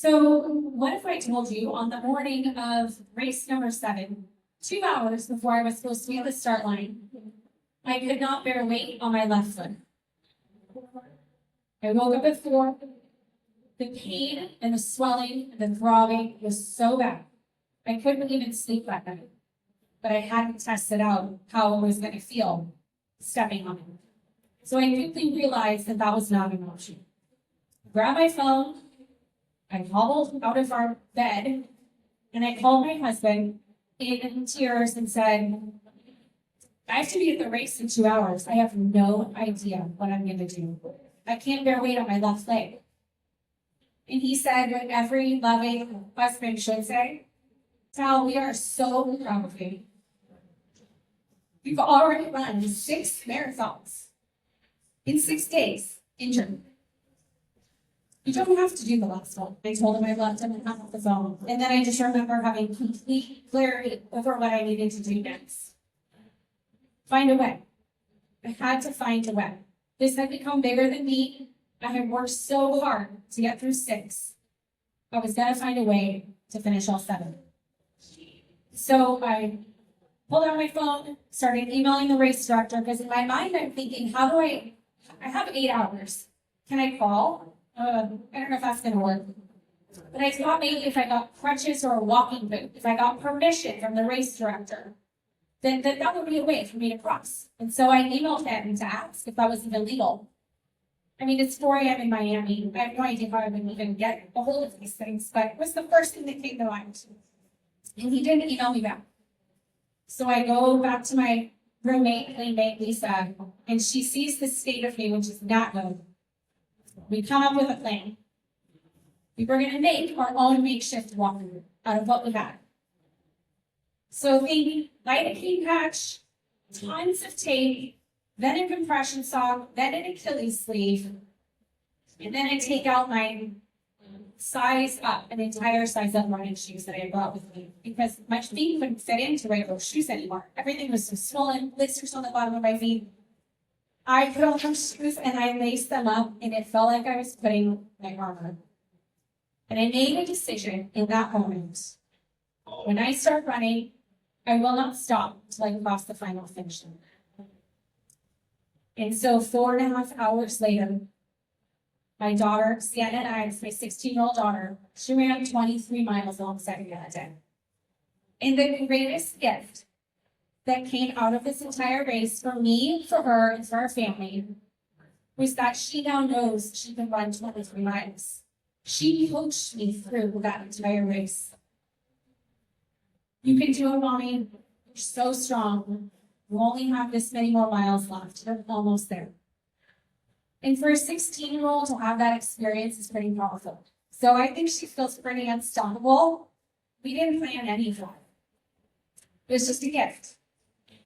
So what if I told you on the morning of race number 7, 2 hours before I was supposed to be at the start line, I could not bear weight on my left foot. I woke up at 4. The pain and the swelling and the throbbing was so bad. I couldn't even sleep that night. But I hadn't tested out how I was going to feel stepping on it. So I quickly realized that that was not an option. I grabbed my phone, I hobbled out of our bed, and I called my husband in tears and said, I have to be at the race in 2 hours. I have no idea what I'm going to do. I can't bear weight on my left leg. And he said what every loving husband should say, Sal, we are so proud of you. You've already run 6 marathons in 6 days in Germany. You don't have to do the last one. I told him I left him and hung up the phone. And then I just remember having complete clarity over what I needed to do next. Find a way. I had to find a way. This had become bigger than me. I had worked so hard to get through 6. I was going to find a way to finish all 7. So I pulled out my phone, started emailing the race director, because in my mind I'm thinking, how do I have 8 hours. Can I call? I don't know if that's going to work. But I thought maybe if I got crutches or a walking boot, if I got permission from the race director, then that would be a way for me to cross. And so I emailed him to ask if that was even legal. I mean, it's 4 a.m. in Miami. I have no idea how I would even get a hold of these things, but it was the first thing that came to mind. And he didn't email me back. So I go back to my roommate, Lisa, and she sees the state of me, which is not good. We come up with a plan. We were going to make our own makeshift walker out of what we had. So we light a key patch, tons of tape, then a compression sock, then an Achilles sleeve, and then I take out my an entire size up running shoes that I brought with me because my feet couldn't fit into regular shoes anymore. Everything was so swollen, blisters on the bottom of my feet. I put on those shoes and I laced them up, and it felt like I was putting my armor. And I made a decision in that moment. When I start running, I will not stop until I cross the final finish line. And so 4.5 hours later, my daughter, Sienna, and I, my 16-year-old daughter, she ran 23 miles alongside me that day. And the greatest gift that came out of this entire race for me, for her, and for our family was that she now knows she can run 23 miles. She coached me through that entire race. You can do it, Mommy. You're so strong. You only have this many more miles left. You're almost there. And for a 16-year-old to have that experience is pretty powerful. So I think she feels pretty unstoppable. We didn't plan any of that. It was just a gift.